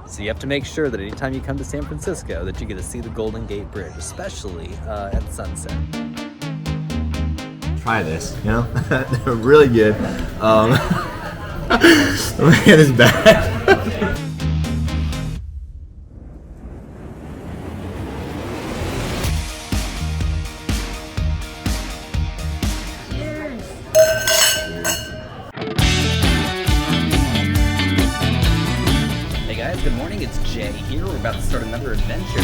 So you have to make sure that anytime you come to San Francisco that you get to see the Golden Gate Bridge, especially at sunset. Try this, you know? They're really good. Man, it's bad. Hey guys, good morning. It's Jay here. We're about to start another adventure.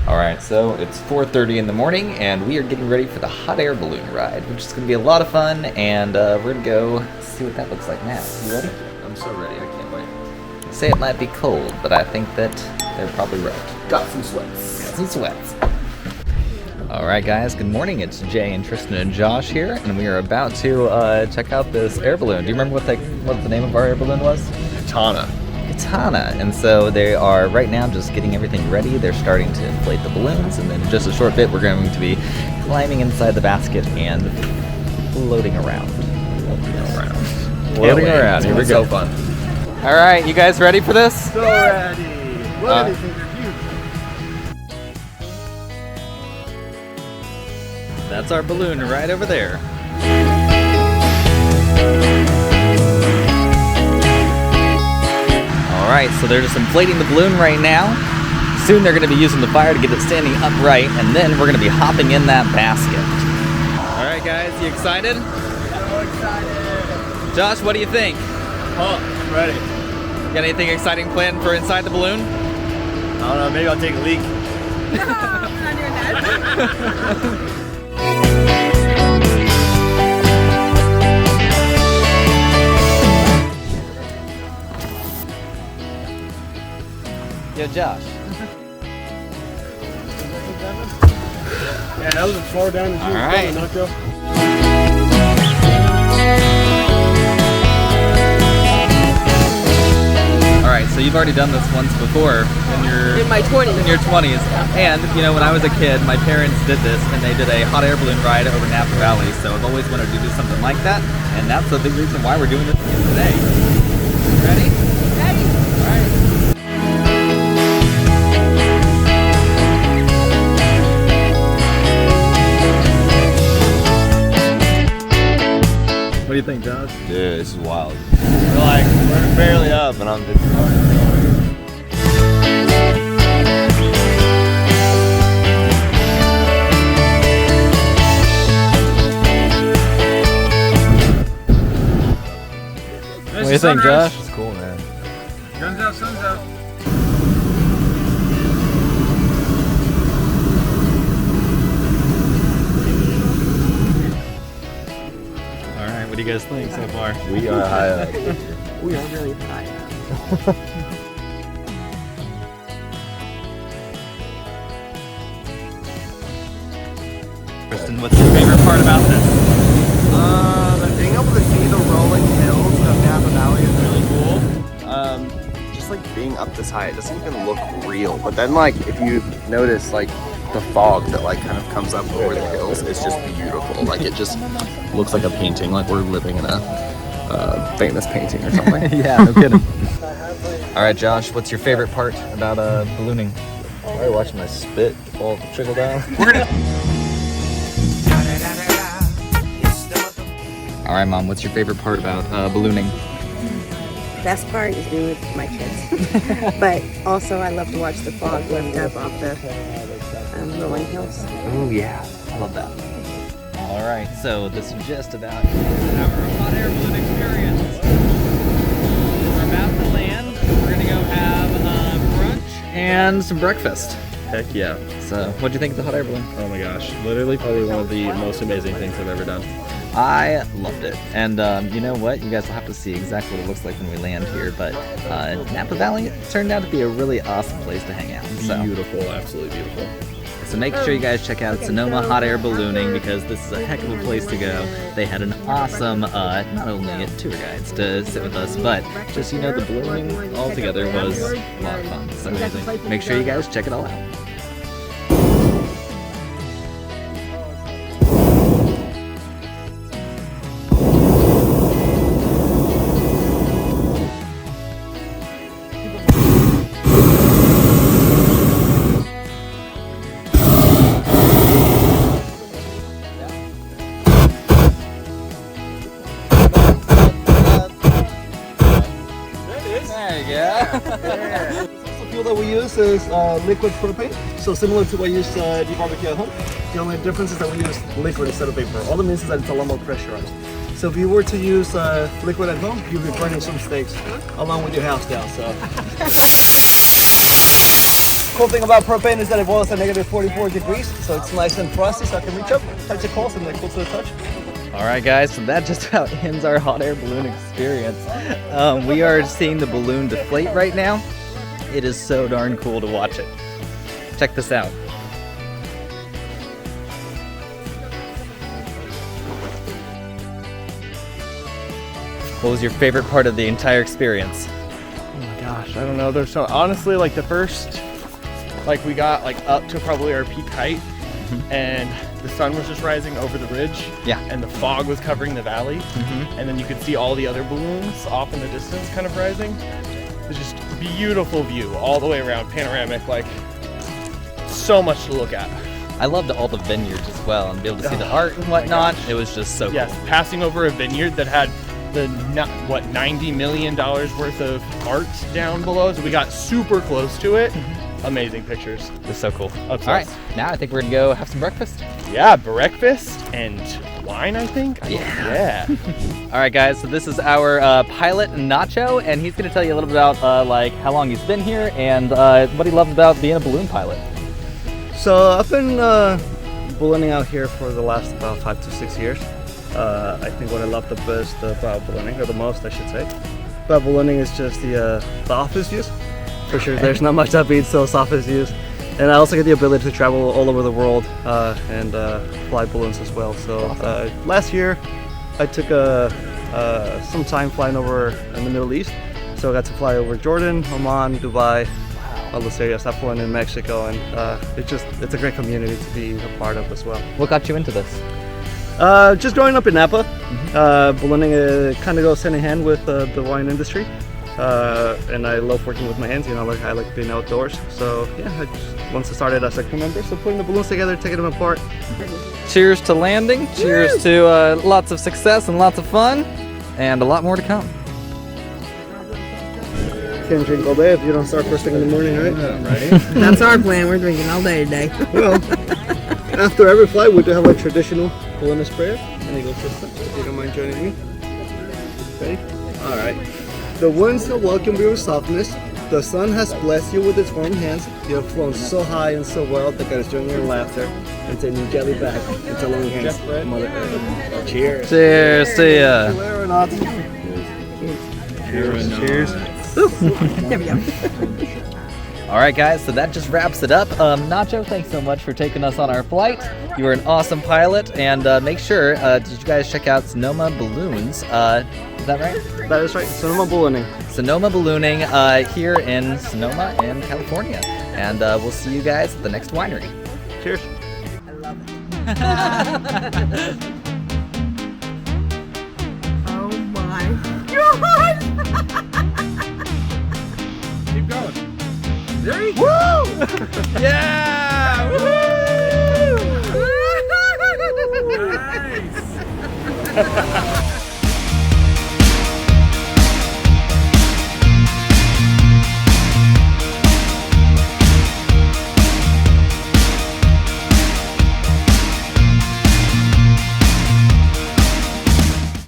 Alright, so it's 4:30 in the morning and we are getting ready for the hot air balloon ride, which is going to be a lot of fun, and we're going to go see what that looks like now. You ready? I'm so ready, I can't wait. They say it might be cold, but I think that they're probably right. Got some sweats. Got some sweats. Alright guys, good morning. It's Jay and Tristan and Josh here, and we are about to check out this air balloon. Do you remember what the name of our air balloon was? Katana. Katana. And so they are right now just getting everything ready. They're starting to inflate the balloons, and then in just a short bit we're going to be climbing inside the basket and floating around. Floating around. Here we go. So fun. All right, you guys ready for this? So ready. What do you think? That's our balloon right over there. Alright, so they're just inflating the balloon right now. Soon they're going to be using the fire to get it standing upright, and then we're going to be hopping in that basket. Alright guys, you excited? So excited. Josh, what do you think? Oh, ready. Got anything exciting planned for inside the balloon? I don't know, maybe I'll take a leak. No, I'm not doing that. Yo, Josh. Yeah, that was as far down as you All right. Nacho. Alright, so you've already done this once before In my 20s. in your 20s. And, you know, when I was a kid, my parents did this, and they did a hot air balloon ride over Napa Valley, so I've always wanted to do something like that, and that's the big reason why we're doing this again today. Ready? Ready? Alright. What do you think, Josh? Dude, this is wild. We're barely up, and I'm just. What do you think, Josh? It's cool, man. Guns out, sun's out. Alright, what do you guys think so far? We are high up. We are really high up. Kristen, what's your favorite part about this? Being able to see the rolling hills of Napa Valley is really cool. Just like being up this high, it doesn't even look real. But then like if you notice like the fog that like kind of comes up over the hills, it's just beautiful. Like it just looks like a painting, like we're living in a famous painting or something. Yeah, no kidding. Alright, Josh, what's your favorite part about ballooning? Are you watching my spit all trickle down? Alright, Mom, what's your favorite part about ballooning? Best part is being with my kids. But also I love to watch the fog lift up off the rolling hills. Oh yeah, I love that. Alright, so this is just about our hot air balloon experience. We're about to land. We're gonna go have brunch and some breakfast. Heck yeah. So, what'd you think of the hot air balloon? Oh my gosh. Literally probably one of the most amazing things I've ever done. I loved it. And you know what? You guys will have to see exactly what it looks like when we land here. But Napa Valley turned out to be a really awesome place to hang out. So. Beautiful, absolutely beautiful. So make sure you guys check out Sonoma Hot Air Ballooning because this is a heck of a place to go. They had an awesome, not only tour guides to sit with us, but just, you know, the ballooning altogether was a lot of fun. It's amazing. Make sure you guys check it all out. There you go. The fuel that we use is liquid propane, so similar to what you use to barbecue at home. The only difference is that we use liquid instead of vapor. All that means is that it's a lot more pressurized. So if you were to use liquid at home, you'd be burning some steaks along with your house down. So cool thing about propane is that it boils at negative 44 degrees, so it's nice and frosty, so I can reach up, touch the coals, and they're cool to the touch. All right, guys, so that just about ends our hot air balloon experience. We are seeing the balloon deflate right now. It is so darn cool to watch it. Check this out. What was your favorite part of the entire experience? Oh my gosh, I don't know. There's so honestly, like the first, like we got like up to probably our peak height, and the sun was just rising over the ridge. Yeah. And the fog was covering the valley, and then you could see all the other balloons off in the distance, kind of rising. It was just a beautiful view all the way around, panoramic, like so much to look at. I loved all the vineyards as well, and be able to see the art and whatnot. It was just so Yes, cool. passing over a vineyard that had the $90 million worth of art down below, so we got super close to it. Amazing pictures. It was so cool. Obsessed. All right, now I think we're gonna go have some breakfast. Yeah, breakfast and wine, I think. Yeah. All right, guys, so this is our pilot, Nacho, and he's gonna tell you a little bit about like how long he's been here and what he loved about being a balloon pilot. So I've been ballooning out here for the last about 5 to 6 years. I think what I love the best about ballooning, or the most I should say, about ballooning is just the office views. For sure, there's not much that beats those office views. And I also get the ability to travel all over the world and fly balloons as well. So last year I took some time flying over in the Middle East. So I got to fly over Jordan, Oman, Dubai, all those areas. I've flown in Mexico, and it's a great community to be a part of as well. What got you into this? Just growing up in Napa, ballooning kind of goes hand in hand with the wine industry. And I love working with my hands, you know, like I like being outdoors. So yeah, once I started as a crew member, so putting the balloons together, taking them apart. Cheers to landing. Cheers to lots of success and lots of fun, and a lot more to come. Can't drink all day if you don't start first thing in the morning, right? Right? That's our plan. We're drinking all day today. Well, after every flight, we do have a traditional balloon prayer, and it goes this way, if you don't mind joining me. Okay? All right. The winds have welcomed you with softness. The sun has blessed you with its warm hands. You have flown so high and so well that God is joining your laughter and taking you gently back into loving hands of Mother Earth. Cheers. Cheers to ya. Cheers. There we go. All right, guys, so that just wraps it up. Nacho, thanks so much for taking us on our flight. You were an awesome pilot, and make sure, did you guys check out Sonoma Balloons? Is that right? That is right. Sonoma Ballooning. Sonoma Ballooning here in Sonoma and California. And we'll see you guys at the next winery. Cheers. I love it. Oh my God! Keep going. Ready? Woo! Yeah! Woo! Nice.